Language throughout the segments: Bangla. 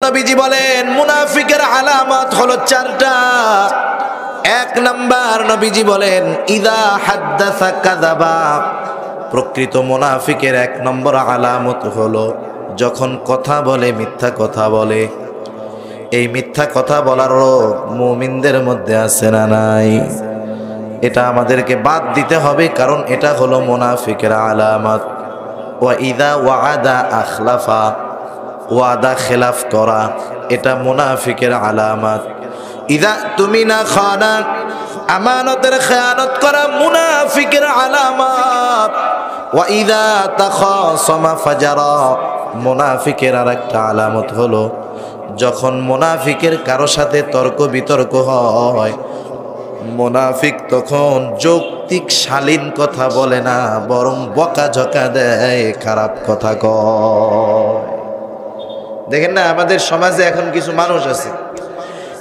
নবীজি বলেন মুনাফিকের আলামত হলো চারটা। এক নাম্বার নবীজি বলেন ইদা হাদ্দাসা কাযাবা। প্রকৃত মুনাফিকের এক নম্বর আলামত হলো যখন কথা বলে মিথ্যা কথা বলে। এই মিথ্যা কথা বলার রোগ মুমিনদের মধ্যে আছে না নাই? এটা আমাদেরকে বাদ দিতে হবে, কারণ এটা হলো মুনাফিকের আলামত। ওয়া ইদা ওয়াদা আখলাফা, ওয়াদা খেলাফ করা এটা মুনাফিকের আলামত। ইদা তুমিনা খানা, আমানতের খেয়ানত করা মুনাফিকের আলামত। ওয়া ইদা তাখাসামা ফাজারা, মুনাফিকের আরেকটা আলামত হলো যখন মুনাফিকের কারো সাথে তর্ক বিতর্ক হয়, মুনাফিক তখন যৌক্তিক শালীন কথা বলে না, বরং বকাঝকা দেয়, খারাপ কথা কয়। দেখেন না, আমাদের সমাজে এখন কিছু মানুষ আছে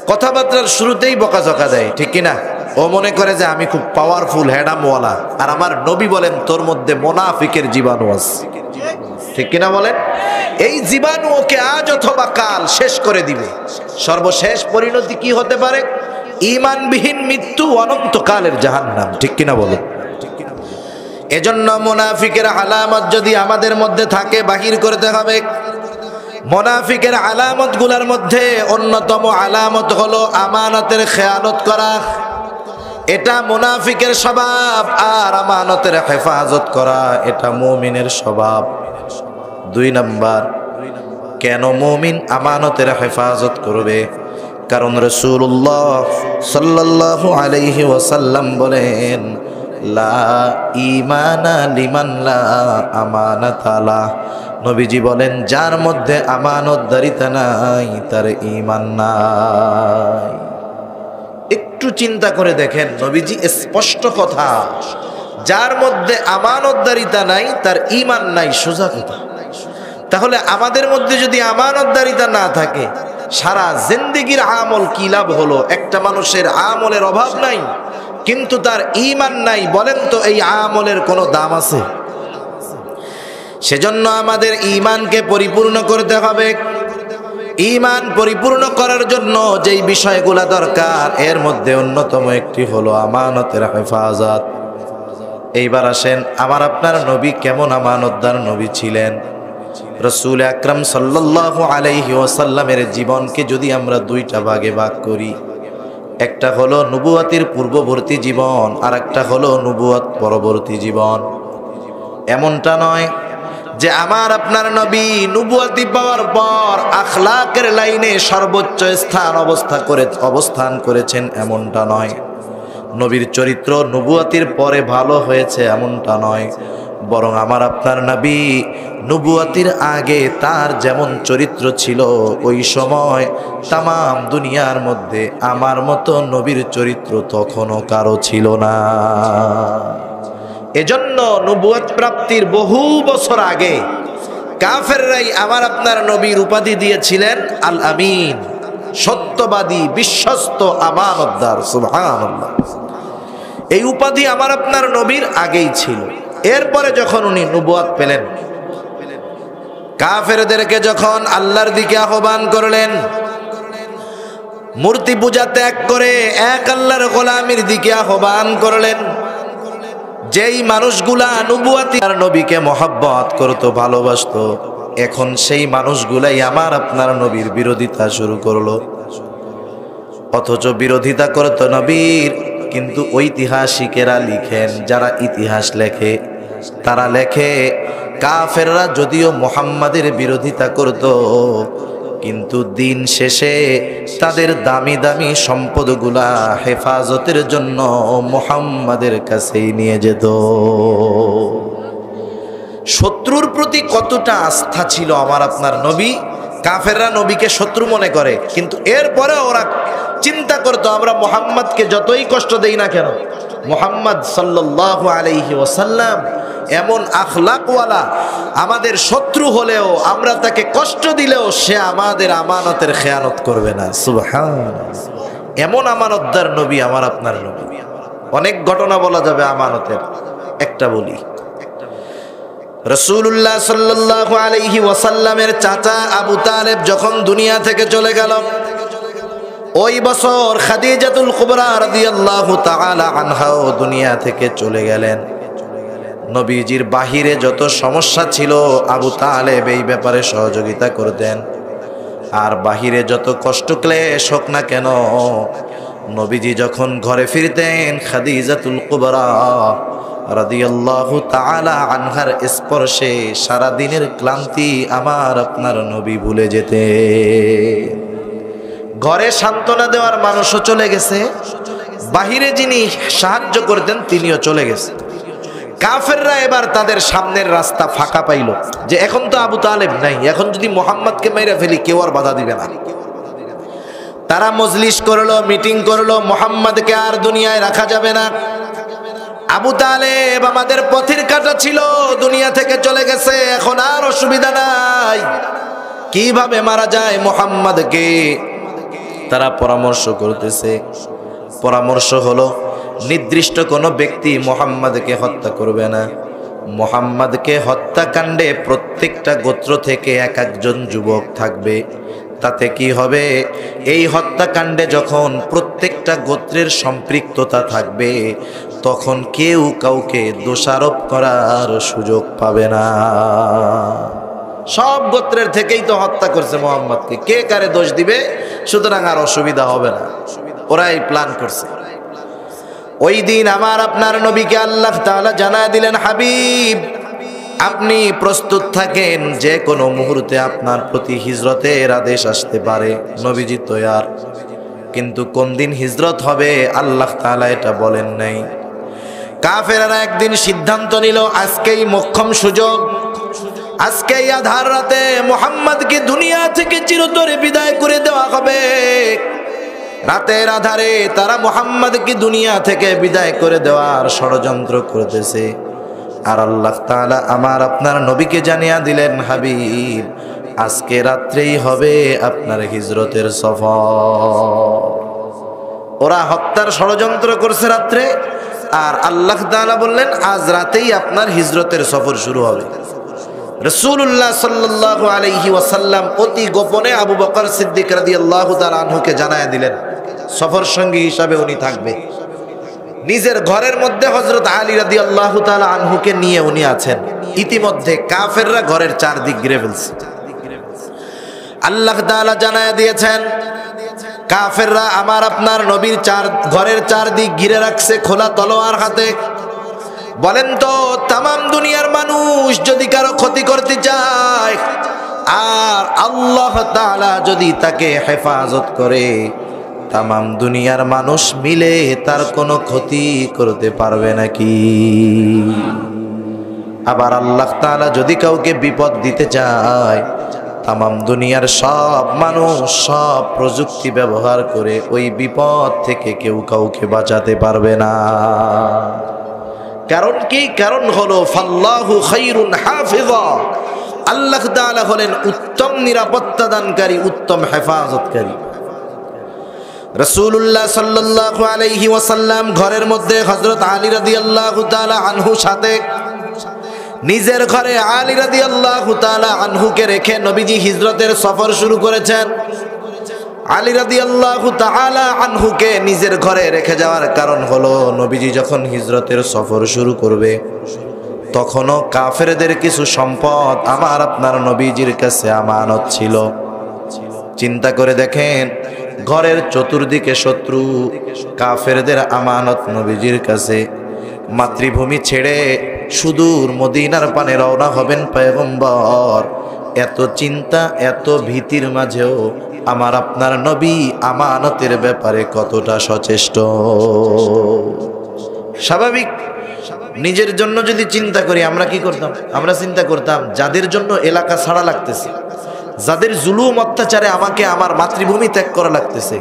কথাবার্তার শুরুতেই বকাঝকা দেয়, ঠিক কিনা? ও মনে করে যে আমি খুব পাওয়ারফুল, হ্যাডামওয়ালা, আর আমার নবী বলেন তোর মধ্যে মুনাফিকের জীবাণু আছে, ঠিক কিনা বলেন? এই জীবাণু ওকে আজ অথবা কাল শেষ করে দিবে। সর্বশেষ পরিণতি কি হতে পারে? ঈমানবিহীন মৃত্যু, অনন্তকালের জাহান্নাম, ঠিক কিনা বলেন? এজন্য মুনাফিকের আলামত যদি আমাদের মধ্যে থাকে বাহির করতে হবে। মুনাফিকের আলামত গুলার মধ্যে অন্যতম আলামত হলো আমানতের খেয়ানত করা। এটা মুনাফিকের স্বভাব, আর আমানতের হেফাজত করা এটা মুমিনের স্বভাব। দুই নাম্বার, কেন মুমিন আমানতের হেফাজত করবে? কারণ রাসূলুল্লাহ সাল্লাল্লাহু আলাইহি ওয়াসাল্লাম বলেন লা ঈমানা লিমান লা আমানাতা লা। নবীজি বলেন যার মধ্যে আমানতদারিতা নাই তার ঈমান নাই। একটু চিন্তা করে দেখেন, নবীজি স্পষ্ট কথা, যার মধ্যে আমানতদারিতা নাই তার ঈমান নাই, সোজা কথা। তাহলে আমাদের মধ্যে যদি আমানতদারিতা না থাকে, সারা জিন্দেগির আমল কি লাভ হলো? একটা মানুষের আমলের অভাব নাই কিন্তু তার ঈমান নাই, বলেন তো এই আমলের কোনো দাম আছে? সেজন্য আমাদের ঈমানকে পরিপূর্ণ করতে হবে। ঈমান পরিপূর্ণ করার জন্য যেই বিষয়গুলো দরকার, এর মধ্যে অন্যতম একটি হলো আমানতের হেফাজত। এইবার আসেন, আমার আপনার নবী কেমন আমানতদার নবী ছিলেন? রাসূল আকরাম সাল্লাল্লাহু আলাইহি ওয়াসাল্লামের জীবনকে যদি আমরা দুইটা ভাগে ভাগ করি, একটা হলো নবুয়তের পূর্ববর্তী জীবন, আর একটা হলো নবুয়ত পরবর্তী জীবন। এমনটা নয় যে আমার আপনার নবী নবুয়তি পাওয়ার পর আখলাকের লাইনে সর্বোচ্চ অবস্থান করেছেন, এমনটা নয়। নবীর চরিত্র নবুয়তির পরে ভালো হয়েছে, এমনটা নয়। বরং আমার আপনার নবী নবুয়তির আগে তার যেমন চরিত্র ছিল, ওই সময় তামাম দুনিয়ার মধ্যে আমার মতো নবীর চরিত্র তখনও কারো ছিল না। এজন্য নবুয়ত প্রাপ্তির বহু বছর আগে কাফেররাই আমার আপনার নবীর উপাধি দিয়েছিলেন আল আমিন, সত্যবাদী, বিশ্বস্ত, আমানতদার। সুবহানাল্লাহ। এই উপাধি আমার আপনার নবীর আগেই ছিল। এরপরে যখন উনি নবুয়ত পেলেন, কাফেরদেরকে যখন আল্লাহর দিকে আহ্বান করলেন, মূর্তি পূজা ত্যাগ করে এক আল্লাহর গোলামির দিকে আহ্বান করলেন, যেই মানুষগুলা নবুয়তি আর নবীকে মহব্বত করত, ভালোবাসতো, এখন সেই মানুষগুলাই আমার আপনার নবীর বিরোধিতা শুরু করলো। অথচ বিরোধিতা করত নবীর, কিন্তু ঐতিহাসিকেরা লিখেন, যারা ইতিহাস লেখে তারা লেখে কাফেররা যদিও মুহাম্মাদের বিরোধিতা করত, কিন্তু দিন শেষে তাদের দামি দামি সম্পদগুলা হেফাজতের জন্য মুহাম্মাদের কাছেই নিয়ে যেত। শত্রুর প্রতি কতটা আস্থা ছিল আমার আপনার নবী! কাফেররা নবীকে শত্রু মনে করে, কিন্তু এরপরে ওরা চিন্তা করতো আমরা মুহাম্মাদকে যতই কষ্ট দেই না কেন, মুহাম্মদ সাল্লাল্লাহু আলাইহি ওয়াসাল্লাম এমন আখলাকওয়ালা, আমাদের শত্রু হলেও আমরা তাকে কষ্ট দিলেও সে আমাদের আমানতের খেয়ানত করবে না। সুবহানাল্লাহ। এমন আমানতদার নবী আমার আপনার নবী। অনেক ঘটনা বলা যাবে আমানতের, একটা বলি। রাসূলুল্লাহ সাল্লাল্লাহু আলাইহি ওয়াসাল্লামের চাচা আবু তালেব যখন দুনিয়া থেকে চলে গেল, ওই বছর খাদিজাতুল কুবরা রাদিয়াল্লাহু তাআলা আনহাও দুনিয়া থেকে চলে গেলেন। নবীজির বাহিরে যত সমস্যা ছিল আবু তালেব এই ব্যাপারে সহযোগিতা করতেন, আর বাহিরে যত কষ্ট ক্লেশ হোক না কেন, নবীজি যখন ঘরে ফিরতেন খাদিজাতুল কুবরা রাদিয়াল্লাহু তাআলা আনহার স্পর্শে সারা দিনের ক্লান্তি আমার আপনার নবী ভুলে যেতে। ঘরে সান্ত্বনা দেওয়ার মানুষও চলে গেছে, বাহিরে যিনি সাহায্য করতেন তিনিও চলে গেছে। কাফেররা এবার তাদের সামনের রাস্তা ফাঁকা পাইল, যে এখন তো আবু তালেব নাই, এখন যদি মুহাম্মদকে মাইরা ফেলি কেউ আর বাধা দিবে না। তারা মজলিস করলো, মিটিং করলো, মুহাম্মদকে আর দুনিয়ায় রাখা যাবে না। আবু তালেব আমাদের পথের কাঁটা ছিল, দুনিয়া থেকে চলে গেছে, এখন আর অসুবিধা নাই, কিভাবে মারা যায় মুহাম্মদকে। তারা পরামর্শ করতেছে। পরামর্শ হলো নির্দিষ্ট কোনো ব্যক্তি মুহাম্মদকে হত্যা করবে না। মুহাম্মদকে হত্যাকাণ্ডে প্রত্যেকটা গোত্র থেকে এক একজন যুবক থাকবে। তাতে কি হবে, এই হত্যাকাণ্ডে যখন প্রত্যেকটা গোত্রের সম্পৃক্ততা থাকবে তখন কেউ কাউকে দোষারোপ করার সুযোগ পাবে না। সব গোত্রের থেকেই তো হত্যা করছে মুহাম্মদকে, কে কারে দোষ দিবে, সুতরাং আর অসুবিধা হবে না। ওরাই প্ল্যান করছে। ওই দিন আমার আপনার নবীকে আল্লাহ তাআলা জানায় দিলেন, হাবিব আপনি প্রস্তুত থাকেন, যে কোনো মুহূর্তে আপনার প্রতি হিজরতের আদেশ আসতে পারে। নবীজি তৈয়ার, কিন্তু কোন দিন হিজরত হবে আল্লাহ তাআলা এটা বলেন নাই। কাফেররা একদিন সিদ্ধান্ত নিল, আজকেই মোক্ষম সুযোগ, আজকেই আধার রাতে মুহাম্মদকে দুনিয়া থেকে চিরতরে বিদায় করে দেওয়া হবে। রাতের আধারে তারা মুহাম্মদকে দুনিয়া থেকে বিদায় করে দেওয়ার ষড়যন্ত্র করতেছে। আর আল্লাহ তাআলা আমার আপনার নবীকে জানিয়ে দিলেন, হাবিব আজকে রাত্রেই হবে আপনার হিজরতের সফর। ওরা হত্যার ষড়যন্ত্র করছে রাত্রে, আর আল্লাহ তাআলা বললেন আজ রাতেই আপনার হিজরতের সফর শুরু হবে। রাসূলুল্লাহ সাল্লাল্লাহু আলাইহি ওয়াসাল্লাম অতি গোপনে আবু বকর সিদ্দিক রাদিয়াল্লাহু তাআলা আনহুকে জানায় দিলেন সফর সঙ্গী হিসাবে উনি থাকবে। নিজের ঘরের মধ্যে হযরত আলী রাদিয়াল্লাহু তাআলা আনহুকে নিয়ে উনি আছেন। ইতিমধ্যে কাফেররা ঘরের চারদিক ঘিরে ফেলছে। আল্লাহ তাআলা জানায় দিয়েছেন, কাফেররা আমার আপনার নবীর ঘরের চারদিক ঘিরে রাখছে খোলা তলোয়ার হাতে। বলেন তো, তামাম দুনিয়ার মানুষ যদি কারো ক্ষতি করতে চায় আর আল্লাহ তাআলা যদি তাকে হেফাজত করে, তামাম দুনিয়ার মানুষ মিলে তার কোনো ক্ষতি করতে পারবে নাকি? আবার আল্লাহ তাআলা যদি কাউকে বিপদ দিতে চায়, তামাম দুনিয়ার সব মানুষ সব প্রযুক্তি ব্যবহার করে ওই বিপদ থেকে কেউ কাউকে বাঁচাতে পারবে না। কারণ কি? কারণ হলো ফাল্লাহু খায়রুন হাফিজা, আল্লাহ তাআলা হলেন উত্তম নিরাপত্তা দানকারী, উত্তম হেফাজতকারী। রাসূলুল্লাহ সাল্লাল্লাহু আলাইহি ওয়াসাল্লাম ঘরের মধ্যে হযরত আলী রাদিয়াল্লাহু তাআলা আনহু সাথে, নিজের ঘরে আলী রাদিয়াল্লাহু তাআলা আনহুকে রেখে নবীজি হিজরতের সফর শুরু করেছেন। আলী রাদিয়াল্লাহু তাআলা আনহুকে নিজের ঘরে রেখে যাওয়ার কারণ হলো, নবীজি যখন হিজরতের সফর শুরু করবে তখনও কাফেরদের কিছু সম্পদ আমার আপনার নবীজির কাছে আমানত ছিল। চিন্তা করে দেখেন, ঘরের চতুর্দিকে শত্রু, কাফেরদের আমানত নবীজির কাছে। মাতৃভূমি ছেড়ে সুদূর মদিনার পানে রওনা হবেন পয়গম্বর। এত চিন্তা, এত ভীতির মাঝেও আমার আপনার নবী আমানতের ব্যাপারে কতটা সচেষ্ট। স্বাভাবিক, নিজের জন্য যদি চিন্তা করি আমরা কি করতাম? আমরা চিন্তা করতাম যাদের জন্য এলাকা ছাড়া লাগতেছে, যাদের জুলুম অত্যাচারে আমাকে আমার মাতৃভূমি ত্যাগ করা লাগতেছে,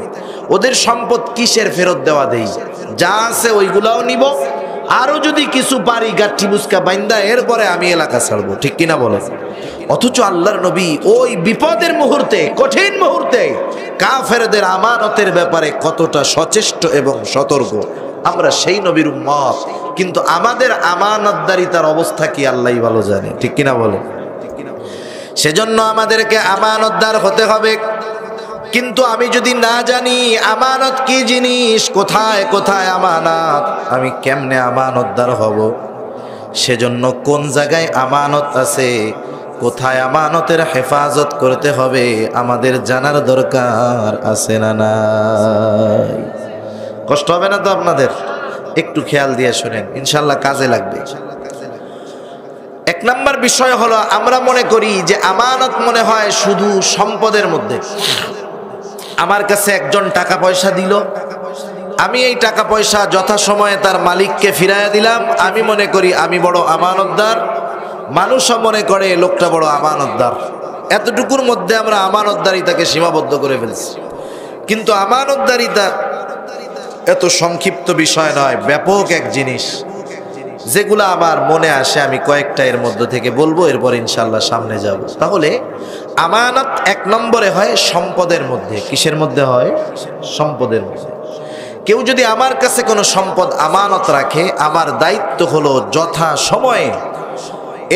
ওদের সম্পদ কিসের ফেরত দেওয়া দেই, যা আছে ওইগুলাও নিব, আরো যদি কিছু পারি গাঠি বুসকা বাইন্দা এরপরে আমি এলাকা ছাড়বো। ঠিক কিনা বলে? অথচ আল্লাহর নবী ওই বিপদের মুহূর্তে, কঠিন মুহূর্তে কাফেরদের আমানতের ব্যাপারে কতটা সচেষ্ট এবং সতর্ক আমরা সেই নবীর উম্মত, কিন্তু আমাদের আমানতদারিতার অবস্থা কি আল্লাহই ভালো জানে, ঠিক কিনা বলে? সেজন্য আমাদেরকে আমানতদার হতে হবে। কিন্তু আমি যদি না জানি আমানত কি জিনিস, কোথায় কোথায় আমানত, আমি কেমনে আমানতদার হব? সেজন্য কোন জায়গায় আমানত আছে, কোথায় আমানতের হেফাজত করতে হবে আমাদের জানার দরকার আছে না নাই? কষ্ট হবে না তো আপনাদের? একটু খেয়াল দিয়ে শুনেন, ইনশাল্লাহ কাজে লাগবে। এক নাম্বার বিষয় হলো, আমরা মনে করি যে আমানত মনে হয় শুধু সম্পদের মধ্যে। আমার কাছে একজন টাকা পয়সা দিল, আমি এই টাকা পয়সা যথাসময়ে তার মালিককে ফিরাইয়া দিলাম, আমি মনে করি আমি বড় আমানতদার। মানুষও মনে করে লোকটা বড় আমানতদার। এতটুকুর মধ্যে আমরা আমানতদারিতাকে সীমাবদ্ধ করে ফেলছি। কিন্তু আমানতদারিতা এত সংক্ষিপ্ত বিষয় নয়, ব্যাপক এক জিনিস, যেগুলো আমার মনে আসে আমি কয়েকটা এর মধ্যে থেকে বলবো, এরপর ইনশাল্লাহ সামনে যাব। তাহলে আমানত এক নম্বরে হয় সম্পদের মধ্যে। কিসের মধ্যে হয়? সম্পদের মধ্যে। কেউ যদি আমার কাছে কোনো সম্পদ আমানত রাখে, আমার দায়িত্ব হলো যথা সময়ে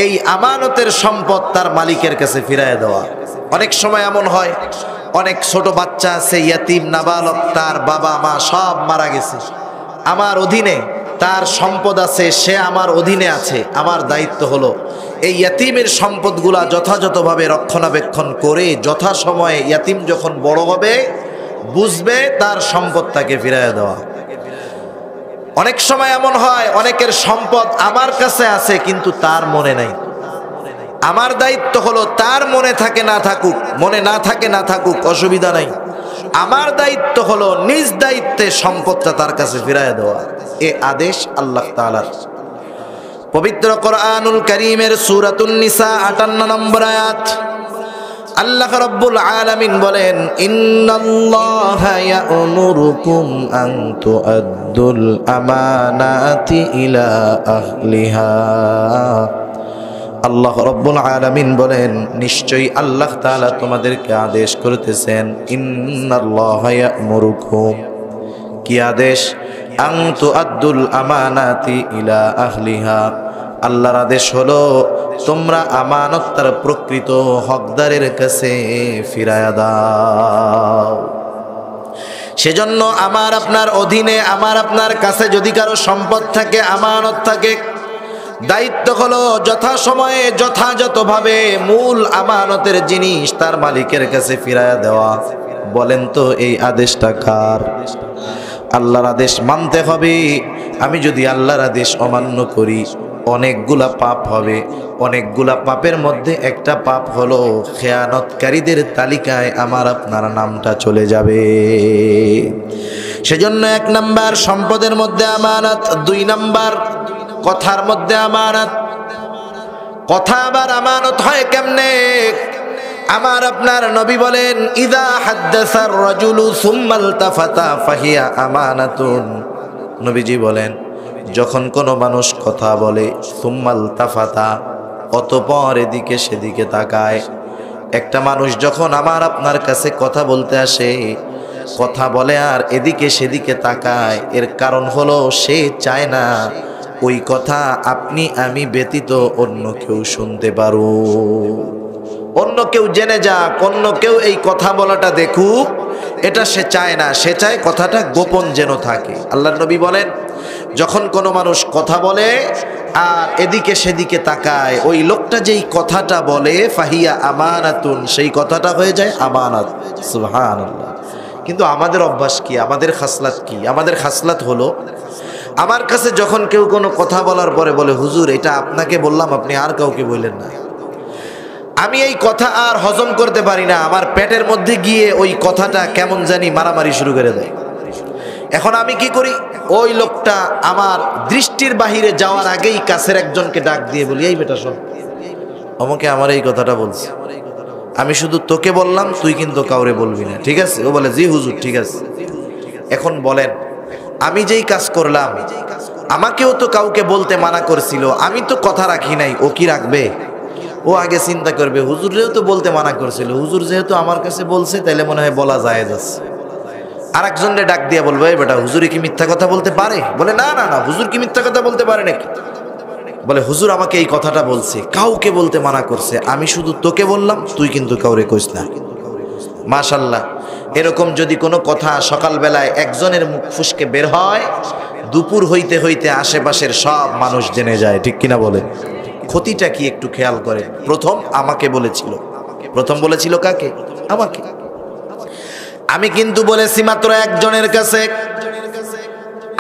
এই আমানতের সম্পদ তার মালিকের কাছে ফিরায় দেওয়া। অনেক সময় এমন হয়, অনেক ছোট বাচ্চা আছে, ইয়াতিম নাবালক, তার বাবা মা সব মারা গেছে, আমার অধীনে তার সম্পদ আছে, সে আমার অধীনে আছে। আমার দায়িত্ব হলো এই ইয়াতিমের সম্পদগুলা যথাযথভাবে রক্ষণাবেক্ষণ করে যথাসময়ে ইয়াতিম যখন বড় হবে, বুঝবে, তার সম্পদ তাকে ফিরাইয়া দেওয়া। অনেক সময় এমন হয়, অনেকের সম্পদ আমার কাছে আছে কিন্তু তার মনে নাই। আমার দায়িত্ব হলো তার মনে থাকে না থাকুক, মনে না থাকে না থাকুক, অসুবিধা নাই। আমার দায়িত্ব হলো নিজ দায়িত্বে সম্পদটা তার কাছে ফিরাইয়া দেওয়া। এ আদেশ আল্লাহ তাআলার। পবিত্র কোরআনুল কারীমের সূরাতুন নিসা ৫৮ নম্বর আয়াত, আল্লাহ রাব্বুল আলামিন বলেন, ইন্নাল্লাহা ইয়া'মুরুকুম আন তুআদ্দুল আমানাতি ইলা আহলিহা। আল্লাহ রাব্বুল আলামিন বলেন, নিশ্চয়ই আল্লাহ তাআলা তোমাদেরকে আদেশ করতেছেন, ইন্নাল্লাহা ইয়া'মুরুকুম, কি আদেশ? আন তুআদ্দুল আমানাতি ইলা আহলিহা, আল্লাহর আদেশ হলো তোমরা আমানত তার প্রকৃত হকদারের কাছে ফিরায়া দাও। সেজন্য আমার আপনার অধীনে, আমার আপনার কাছে যদি কারো সম্পদ থাকে, আমানত থাকে, দায়িত্ব হলো যথাসময়ে যথাযথভাবে মূল আমানতের জিনিস তার মালিকের কাছে ফিরায়া দেওয়া। বলেন তো এই আদেশটা কার? আল্লাহর আদেশ মানতে হবে। আমি যদি আল্লাহর আদেশ অমান্য করি, অনেকগুলা পাপ হবে। অনেকগুলা পাপের মধ্যে একটা পাপ হলো খেয়ানতকারীদের তালিকায় আমার আপনার নামটা চলে যাবে। সেজন্য এক নাম্বার সম্পদের মধ্যে আমানত, দুই নাম্বার কথার মধ্যে আমানত। কথা আবার আমানত হয় কেমনে? আমার আপনার নবী বলেন, ইদা হাদ্দাসার রাজুলু সুম্মা ইলতাফাতা ফাহিয়া আমানাতুন। নবীজি বলেন, যখন কোনো মানুষ কথা বলে, সুম্মা ইলতাফাতা, অতঃপর এদিকে সেদিকে তাকায়। একটা মানুষ যখন আমার আপনার কাছে কথা বলতে আসে, কথা বলে আর এদিকে সেদিকে তাকায়, এর কারণ হলো সে চায় না ওই কথা আপনি আমি ব্যতীত অন্য কেউ শুনতে পারো, অন্য কেউ জেনে যাক, অন্য কেউ এই কথা বলাটা দেখুক, এটা সে চায় না। সে চায় কথাটা গোপন যেন থাকে। আল্লাহর নবী বলেন, যখন কোনো মানুষ কথা বলে আর এদিকে সেদিকে তাকায়, ওই লোকটা যেই কথাটা বলে, ফাহিয়া আমানাতুন, সেই কথাটা হয়ে যায় আমানত। সুবহানাল্লাহ। কিন্তু আমাদের অভ্যাস কি? আমাদের খাসলাত কি? আমাদের খাসলাত হলো, আমার কাছে যখন কেউ কোনো কথা বলার পরে বলে, হুজুর এটা আপনাকে বললাম, আপনি আর কাউকে বললেন না, আমি এই কথা আর হজম করতে পারি না, আমার পেটের মধ্যে গিয়ে ওই কথাটা কেমন জানি মারামারি শুরু করে দেয়। এখন আমি কি করি? ওই লোকটা আমার দৃষ্টির বাহিরে যাওয়ার আগেই কাছের একজনকে ডাক দিয়ে বলি, এই বেটা শোন, অমুকে আমার এই কথাটা বলছে, আমি শুধু তোকে বললাম, তুই কিন্তু কাউরে বলবি না, ঠিক আছে? ও বলে, জি হুজুর ঠিক আছে। এখন বলেন, আমি যেই কাজ করলাম, আমাকেও তো কাউকে বলতে মানা করছিল, আমি তো কথা রাখি নাই, ও কি রাখবে? ও আগে চিন্তা করবে, হুজুরেও তো বলতে মানা করছিল, হুজুর যেহেতু আমার কাছে বলছে, তাহলে মনে হয় বলা যায় যাচ্ছে। আর একজনকে ডাক দিয়ে বলবো, এই বেটা হুজুরে কি মিথ্যা কথা বলতে পারে? বলে না না না, হুজুর কি মিথ্যা কথা বলতে পারে নাকি? বলে হুজুর আমাকে এই কথাটা বলছে, কাউকে বলতে মানা করছে, আমি শুধু তোকে বললাম, তুই কিন্তু কাউরে কইস না। মাশাআল্লাহ, এরকম যদি কোনো কথা সকালবেলায় একজনের মুখ ফুসকে বের হয়, দুপুর হইতে হইতে আশেপাশের সব মানুষ জেনে যায়, ঠিক কিনা বলে? ক্ষতিটা কি একটু খেয়াল করে। প্রথম আমাকে বলেছিল, প্রথম বলেছিল কাকে? আমাকে। আমি কিন্তু বলেছি মাত্র একজনের কাছে,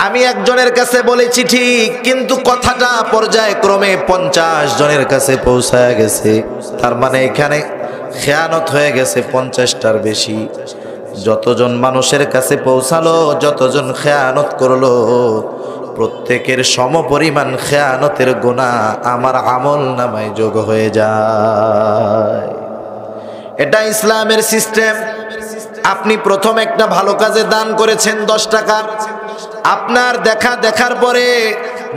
আমি একজনের কাছে বলেছি ঠিক, কিন্তু কথাটা পর্যায়ক্রমে 50 জনের কাছে পৌঁছায় গেছে। তার মানে এখানে খেয়ানত হয়ে গেছে 50টার বেশি। যতজন মানুষের কাছে পৌঁছালো, যতজন খেয়ানত করলো, প্রত্যেকের সমপরিমাণ খেয়ানতের গুনাহ আমার আমল নামায় যোগ হয়ে যায়। এটা ইসলামের সিস্টেম। আপনি প্রথম একটা ভালো কাজে দান করেছেন 10 টাকা, আপনার দেখার পরে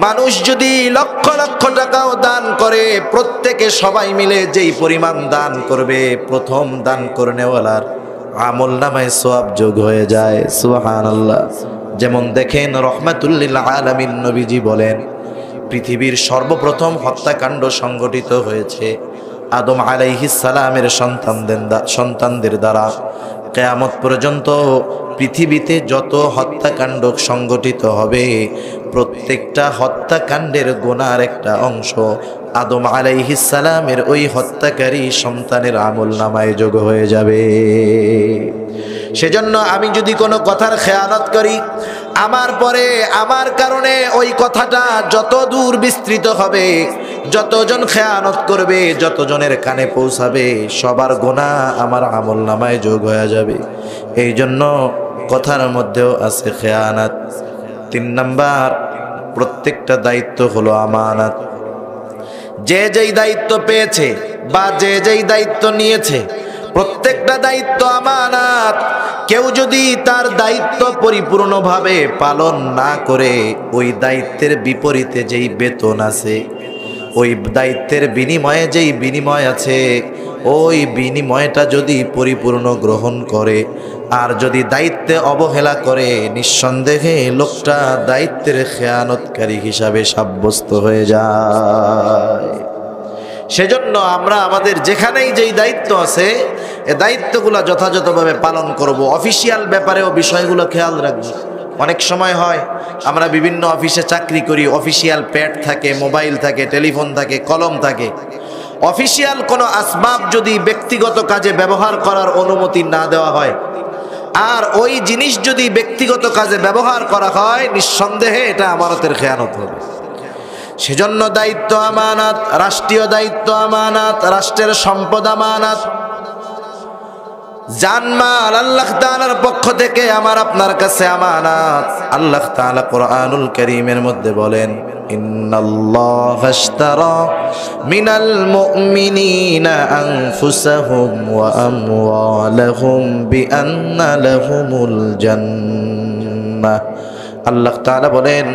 মানুষ যদি লক্ষ লক্ষ টাকাও দান করে, প্রত্যেকে সবাই মিলে যেই পরিমাণ দান করবে, প্রথম দান করনেওয়ালার আমল নামায় সওয়াব যোগ হয়ে যায়। সুবহানাল্লাহ। যেমন দেখেন, রহমাতুল লিল আলামিন নবীজি বলেন, পৃথিবীর সর্বপ্রথম হত্যাকাণ্ড সংগঠিত হয়েছে আদম আলাইহিস সালামের সন্তানদের দ্বারা। কিয়ামত পর্যন্ত পৃথিবীতে যত হত্যাকাণ্ড সংগঠিত হবে, প্রত্যেকটা হত্যাকাণ্ডের গুনার একটা অংশ আদম আলাইহিস সালামের ওই হত্যাকারী সন্তানের আমল নামায় যোগ হয়ে যাবে। সেজন্য আমি যদি কোনো কথার খেয়ানত করি, আমার পরে আমার কারণে ওই কথাটা যত দূর বিস্তৃত হবে, যতজন খেয়ানত করবে, যতজনের কানে পৌঁছাবে, সবার গুনাহ আমার আমল নামায় যোগ হয়ে যাবে। এই জন্য কথার মধ্যেও আছে খেয়ানত। 3 নাম্বার, প্রত্যেকটা দায়িত্ব হলো আমানত। যে যেই দায়িত্ব পেয়েছে বা যে যেই দায়িত্ব নিয়েছে, প্রত্যেকটা দায়িত্ব আমানত। কেউ যদি তার দায়িত্ব পরিপূর্ণভাবে পালন না করে, ওই দায়িত্বের বিপরীতে যেই বেতন আছে, ওই দায়িত্বের বিনিময়ে যেই বিনিময় আছে, ওই বিনিময়টা যদি পরিপূর্ণ গ্রহণ করে, আর যদি দায়িত্বে অবহেলা করে, নিঃসন্দেহে লোকটা দায়িত্বের খেয়ানতকারী হিসাবে সাব্যস্ত হয়ে যায়। সেজন্য আমরা আমাদের যেখানেই যেই দায়িত্ব আছে, এই দায়িত্বগুলো যথাযথভাবে পালন করব। অফিসিয়াল ব্যাপারেও বিষয়গুলো খেয়াল রাখব। অনেক সময় হয় আমরা বিভিন্ন অফিসে চাকরি করি, অফিসিয়াল প্যাড থাকে, মোবাইল থাকে, টেলিফোন থাকে, কলম থাকে। অফিসিয়াল কোনো আসবাব যদি ব্যক্তিগত কাজে ব্যবহার করার অনুমতি না দেওয়া হয়, আর ওই জিনিস যদি ব্যক্তিগত কাজে ব্যবহার করা হয়, নিঃসন্দেহে এটা আমানতের খেয়ানত হবে। সেজন্য দায়িত্ব আমানত, রাষ্ট্রীয় দায়িত্ব আমানত, রাষ্ট্রের সম্পদ আমানত। জানমাল আল্লাহ তাআলার পক্ষ থেকে আমার আপনার কাছে আমানত। আল্লাহ তাআলা কোরআনুল কারীমের মধ্যে বলেন, ইন্নাল্লাহা আশতারা মিনাল মুমিনিনা আনফুসাহুম ওয়া আমওয়ালাহুম বিআন্না লাহুমুল জান্নাহ। আল্লাহ তাআলা বলেন,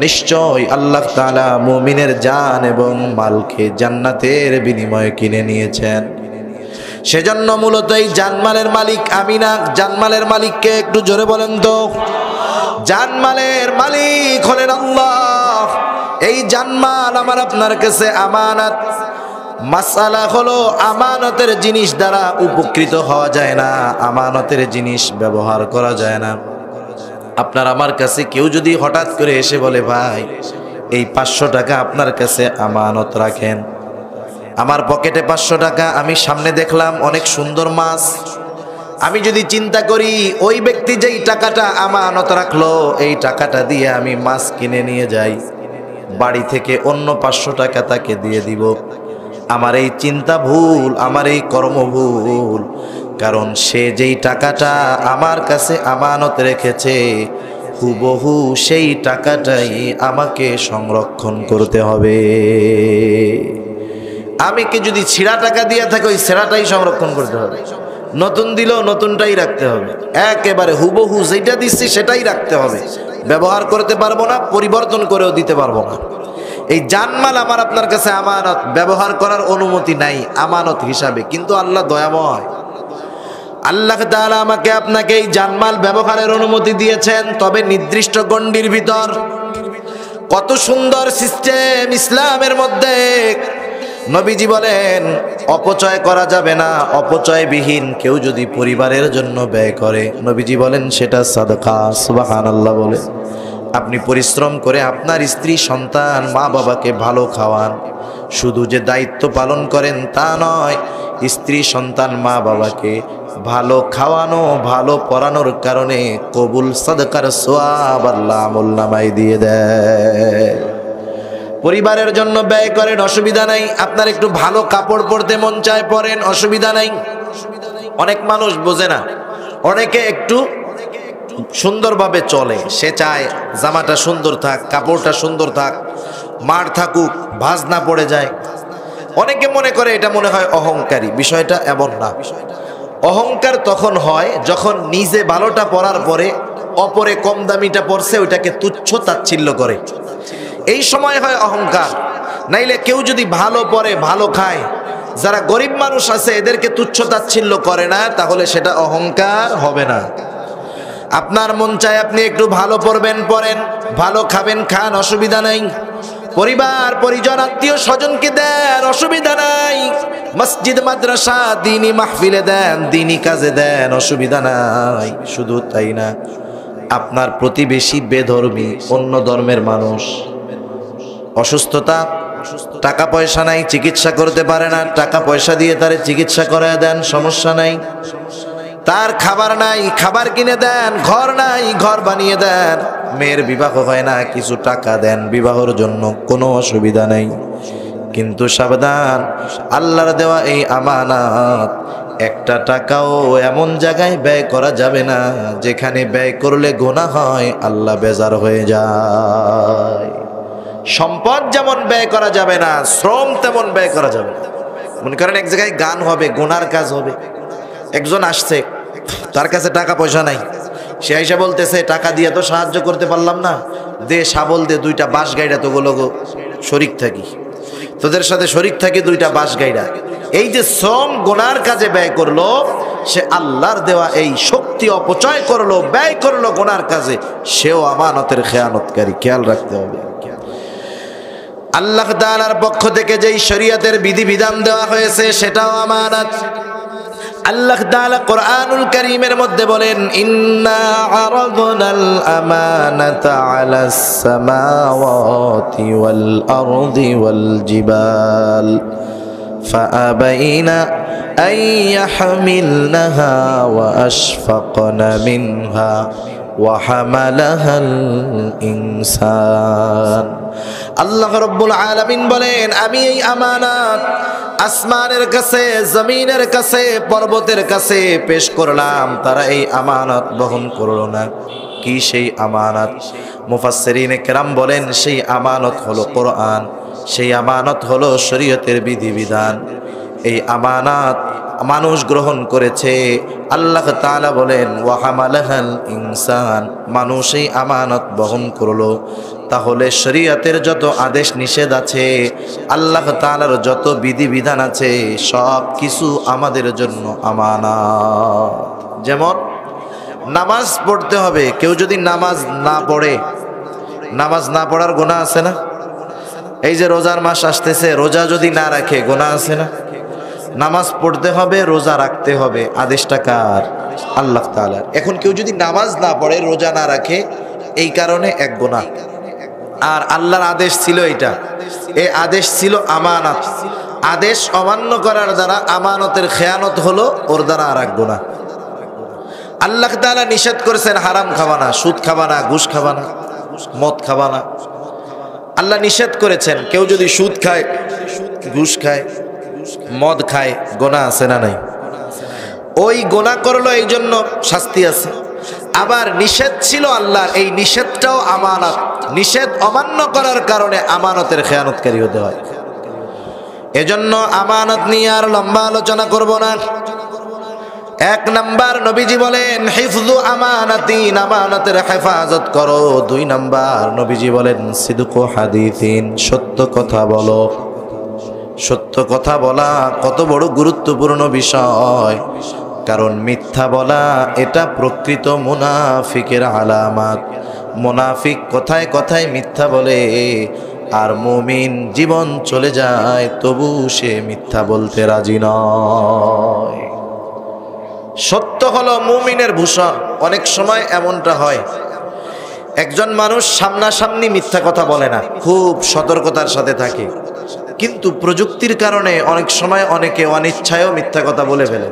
নিশ্চয় আল্লাহ তাআলা মুমিনের জান এবং মালকে জান্নাতের বিনিময়ে কিনে নিয়েছেন। সেজন্য মূলত এই জানমালের মালিক আমি না। জানমালের মালিককে একটু জোরে বলেন তো। জানমালের মালিক হলেন আল্লাহ। এই জানমাল আমার আপনার কাছে আমানত। মাসআলা হলো, আমানতের জিনিস দ্বারা উপকৃত হওয়া যায় না, আমানতের জিনিস ব্যবহার করা যায় না। আপনার আমার কাছে কেউ যদি হঠাৎ করে এসে বলে, ভাই এই 500 টাকা আপনার কাছে আমানত রাখেন। আমার পকেটে 500 টাকা, আমি সামনে দেখলাম অনেক সুন্দর মাছ। আমি যদি চিন্তা করি ওই ব্যক্তি যেই টাকাটা আমানত রাখলো, এই টাকাটা দিয়ে আমি মাছ কিনে নিয়ে যাই, বাড়ি থেকে অন্য 500 টাকা তাকে দিয়ে দিব, আমার এই চিন্তা ভুল, আমার এই কর্ম ভুল। কারণ সে যেই টাকাটা আমার কাছে আমানত রেখেছে, হুবহু সেই টাকাটাই আমাকে সংরক্ষণ করতে হবে। আমি কি যদি ছিঁড়া টাকা দিয়ে থাকি, ওই ছেঁড়াটাই সংরক্ষণ করতে হবে। নতুন দিলেও নতুনটাই রাখতে হবে, একেবারে হুবহু যেটা দিচ্ছি সেটাই রাখতে হবে। ব্যবহার করতে পারবো না, পরিবর্তন করেও দিতে পারবো না। এই জানমাল আমার আপনার কাছে আমানত, ব্যবহার করার অনুমতি নাই আমানত হিসাবে। কিন্তু আল্লাহ দয়াময়, আল্লাহ তাআলা আমাকে আপনাকে এই জানমাল ব্যবহারের অনুমতি দিয়েছেন, তবে নির্দিষ্ট গণ্ডির ভিতর। কত সুন্দর সিস্টেম ইসলামের মধ্যে। নবীজি বলেন অপচয় করা যাবে না। অপচয়বিহীন কেউ যদি পরিবারের জন্য ব্যয় করে, নবীজি বলেন সেটা সাদকা। সুবহানাল্লাহ বলে আপনি পরিশ্রম করে আপনার স্ত্রী সন্তান মা বাবাকে ভালো খাওয়ান। শুধু যে দায়িত্ব পালন করেন তা নয়, স্ত্রী সন্তান মা বাবাকে ভালো খাওয়ানো, ভালো পড়ানোর কারণে কবুল সাদকার সওয়াব আল্লাহ আমলনামায় দিয়ে দেয়। পরিবারের জন্য ব্যয় করেন, অসুবিধা নাই। আপনার একটু ভালো কাপড় পরতে মন চায়, পরেন, অসুবিধা নাই। অনেক মানুষ বোঝে না, অনেকে একটু সুন্দরভাবে চলে, সে চায় জামাটা সুন্দর থাক, কাপড়টা সুন্দর থাক, মার থাকুক, ভাঁজ না পড়ে যায়। অনেকে মনে করে এটা মনে হয় অহংকারী। বিষয়টা এমন না। অহংকার তখন হয় যখন নিজে ভালোটা পরার পরে অপরে কম দামিটা পরছে ওইটাকে তুচ্ছ তাচ্ছিল্য করে, এই সময় হয় অহংকার। নাইলে কেউ যদি ভালো পরে ভালো খায়, যারা গরিব মানুষ আছে এদেরকে তুচ্ছ তাচ্ছিল্য করে না, তাহলে সেটা অহংকার হবে না। আপনার মন চায় আপনি একটু ভালো পরবেন, পরেন, ভালো খাবেন, খান, অসুবিধা নাই। পরিবার পরিজন আত্মীয় স্বজনকে দেন, অসুবিধা নাই। মসজিদ মাদ্রাসা দ্বীনি মাহফিলে দেন, দ্বীনি কাজে দেন, অসুবিধা নাই। শুধু তাই না, আপনার প্রতিবেশী বেধর্মী, অন্য ধর্মের মানুষ, অসুস্থতা, টাকা পয়সা নাই, চিকিৎসা করতে পারে না, টাকা পয়সা দিয়ে তারে চিকিৎসা করায় দেন, সমস্যা নাই। তার খাবার নাই, খাবার কিনে দেন, ঘর নাই, ঘর বানিয়ে দেন। মেয়ের বিবাহ হয় না, কিছু টাকা দেন বিবাহের জন্য, কোনো অসুবিধা নেই। কিন্তু সাবধান, আল্লাহর দেওয়া এই আমানত একটা টাকাও এমন জায়গায় ব্যয় করা যাবে না যেখানে ব্যয় করলে গুনাহ হয়, আল্লাহ বেজার হয়ে যায়। সম্পদ যেমন ব্যয় করা যাবে না, শ্রম তেমন ব্যয় করা যাবে না। মনে করেন এক জায়গায় গান হবে, গুনার কাজ হবে। একজন আসছে, তার কাছে টাকা পয়সা নাই, সে আইসা বলতেছে টাকা দিয়ে তো সাহায্য করতে পারলাম না, দে শাবল দে, দুইটা বাঁশ গাইডা তো গুলো শরিক থাকি, তোদের সাথে শরিক থাকি, দুইটা বাঁশ গাইডা। এই যে শ্রম গুনার কাজে ব্যয় করলো, সে আল্লাহর দেওয়া এই শক্তি অপচয় করলো, ব্যয় করলো গুনার কাজে, সেও আমানতের খেয়ানতকারী। খেয়াল রাখতে হবে। আল্লাহ তাআলার পক্ষ থেকে যেই শরীয়তের বিধিবিধান দেওয়া হয়েছে সেটাও আমানত। আল্লাহ তাআলা কোরআনুল কারীমের মধ্যে বলেন, ইন্না আরাদনাল আমানাতা আলাস সামাওয়াতি ওয়াল আরদি ওয়াল জিবাল ফাআবাইনা আন ইয়াহমিলনাহা ওয়া আশফাকনা মিনহা ওয়া হামালাহাল ইনসান। আল্লাহ রাব্বুল আলামিন বলেন, আমি এই আমানত আসমানের কাছে, জমিনের কাছে, পর্বতের কাছে পেশ করলাম, তারা এই আমানত বহন করলো না। কি সেই আমানত? মুফাসসিরিনে কেরাম বলেন, সেই আমানত হলো কোরআন, সেই আমানত হলো শরীয়তের বিধিবিধান। এই আমানত মানুষ গ্রহণ করেছে। আল্লাহ তাআলা বলেন, ওয়া হামালাহাল ইনসান, মানুষ এই আমানত বহন করলো। তাহলে শরীয়তের যত আদেশ নিষেধ আছে, আল্লাহ তাআলার যত বিধিবিধান আছে, সব কিছু আমাদের জন্য আমানত। যেমন নামাজ পড়তে হবে। কেউ যদি নামাজ না পড়ে, নামাজ না পড়ার গুনাহ আছে না? এই যে রোজার মাস আসতেছে, রোজা যদি না রাখে গুনাহ আছে না? নামাজ পড়তে হবে, রোজা রাখতে হবে, আদেশটা কার? আল্লাহ তাআলার। এখন কেউ যদি নামাজ না পড়ে, রোজা না রাখে, এই কারণে এক গুনাহ। আর আল্লাহর আদেশ ছিল এটা, এই আদেশ ছিল আমানত। আদেশ অমান্য করার দ্বারা আমানতের খেয়ানত হলো, ওর দ্বারা আর এক গুনাহ। আল্লাহ তাআলা নিষেধ করেছেন হারাম খাবা না, সুদ খাবা না, ঘুষ খাবা না, মদ খাবা না। আল্লাহ নিষেধ করেছেন। কেউ যদি সুদ খায়, ঘুষ খায়, মদ খায়, গুনাহ আছে না নাই? ওই গুনাহ করলো, এই জন্য শাস্তি আছে। আবার নিষেধ ছিল আল্লাহর, এই নিষেধটাও আমানত। নিষেধ অমান্য করার কারণে আমানতের খেয়ানতকারী হতে হয়। এজন্য আমানত নিয়ে আর লম্বা আলোচনা করব না। এক নাম্বার নবীজি বলেন, হিফযু আমানাতিন, আমানতের হেফাজত করো। দুই নাম্বার নবীজি বলেন, সিদকু হাদিসিন, সত্য কথা বলো। সত্য কথা বলা কত বড় গুরুত্বপূর্ণ বিষয়। কারণ মিথ্যা বলা এটা প্রকৃত মুনাফিকের আলামত। মুনাফিক কথায় কথায় মিথ্যা বলে, আর মুমিন জীবন চলে যায় তবু সে মিথ্যা বলতে রাজি নয়। সত্য হলো মুমিনের ভূষণ। অনেক সময় এমনটা হয়, একজন মানুষ সামনাসামনি মিথ্যা কথা বলে না, খুব সতর্কতার সাথে থাকে, কিন্তু প্রযুক্তির কারণে অনেক সময় অনেকে অনিচ্ছায়ও মিথ্যা কথা বলে ফেলে।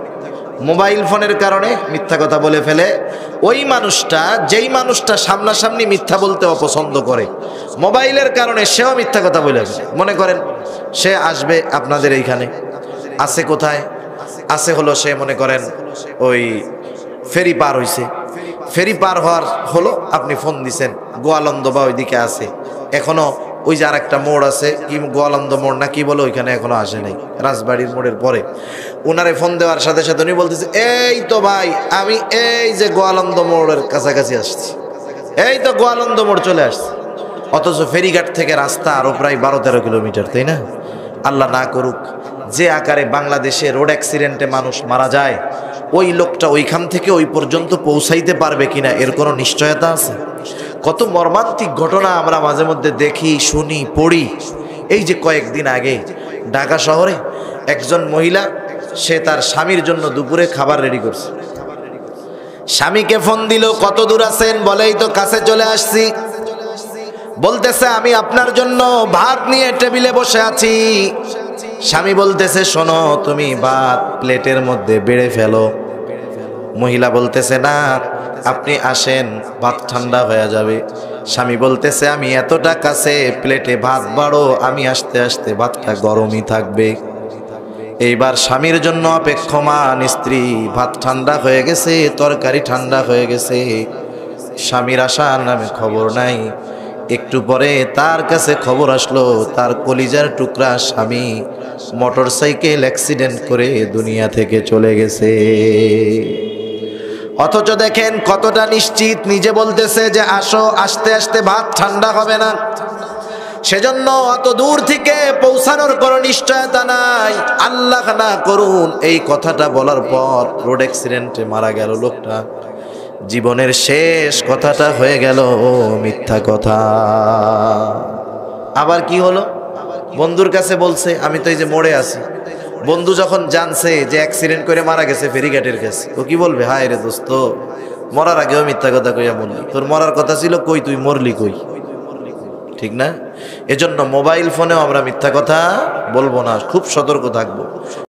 মোবাইল ফোনের কারণে মিথ্যা কথা বলে ফেলে। ওই মানুষটা, যেই মানুষটা সামনাসামনি মিথ্যা বলতে অপছন্দ করে, মোবাইলের কারণে সেও মিথ্যা কথা বলে ফেলে। মনে করেন সে আসবে আপনাদের এইখানে, আছে কোথায়? আছে হলো সে মনে করেন ওই ফেরি পার হইছে, ফেরি পার হওয়ার হলো আপনি ফোন দিছেন, গোয়ালন্দ বা ওইদিকে আছে, এখনো ওই যে আর একটা মোড় আছে, কি গোয়ালন্দ মোড় না কি বলে, ওইখানে এখনো আসে নাই, রাজবাড়ির মোড়ের পরে। ওনারে ফোন দেওয়ার সাথে সাথে উনি বলতেছে, এই তো ভাই আমি এই যে গোয়ালন্দ মোড়ের কাছাকাছি আসছি, এই তো গোয়ালন্দ মোড় চলে আসছে। অথচ ফেরিঘাট থেকে রাস্তা আরো প্রায় 12-13 কিলোমিটার, তাই না? আল্লাহ না করুক যে আকারে বাংলাদেশে রোড অ্যাক্সিডেন্টে মানুষ মারা যায়, ওই লোকটা ওইখান থেকে ওই পর্যন্ত পৌঁছাইতে পারবে কিনা এর কোনো নিশ্চয়তা আছে? কত মর্মান্তিক ঘটনা আমরা মাঝে মধ্যে দেখি, শুনি, পড়ি। এই যে কয়েকদিন আগে ঢাকা শহরে একজন মহিলা, সে তার স্বামীর জন্য দুপুরে খাবার রেডি করছে। স্বামীকে ফোন দিল, কত দূর আছেন? বলেই তো কাছে চলে আসছি। বলতেছে আমি আপনার জন্য ভাত নিয়ে টেবিলে বসে আছি। স্বামী বলতেছে শোনো, তুমি ভাত প্লেটের মধ্যে বেড়ে ফেলো। মহিলা বলতেছে না, আপনি আসেন, ভাত ঠান্ডা হয়ে যাবে। স্বামী বলতেছে আমি এতটা কাছে, প্লেটে ভাত বাড়ো, আমি আসতে আসতে ভাতটা গরমই থাকবে। এইবার স্বামীর জন্য অপেক্ষমান স্ত্রী, ভাত ঠান্ডা হয়ে গেছে, তরকারি ঠান্ডা হয়ে গেছে, স্বামীর আসার নামে খবর নাই। একটু পরে তার কাছে খবর আসলো, তার কলিজার টুকরা স্বামী মোটরসাইকেল অ্যাক্সিডেন্ট করে দুনিয়া থেকে চলে গেছে। অথচ দেখেন কতটা নিশ্চিত, নিজে বলতেছে যে আসো, আসতে আসতে ভাত ঠান্ডা হবে না। সেজন্য অত দূর থেকে পৌঁছানোর কোনো নিশ্চয়তা নাই। আল্লাহ না করুন এই কথাটা বলার পর রোড অ্যাক্সিডেন্টে মারা গেল লোকটা, জীবনের শেষ কথাটা হয়ে গেল মিথ্যা কথা। আবার কি হলো, বন্ধুর কাছে বলছে আমি তো এই যে মোড়ে আছি। বন্ধু যখন জানছে যে অ্যাক্সিডেন্ট করে মারা গেছে ফেরিঘাটের কাছে, ও কি বলবে, হায় রে দোস্ত, মরার আগেও মিথ্যা কথা কইয়া মরলি, তোর মরার কথা ছিল কই, তুই মরলি কই? ঠিক না? এজন্য মোবাইল ফোনেও আমরা মিথ্যা কথা বলবো না, খুব সতর্ক থাকবো।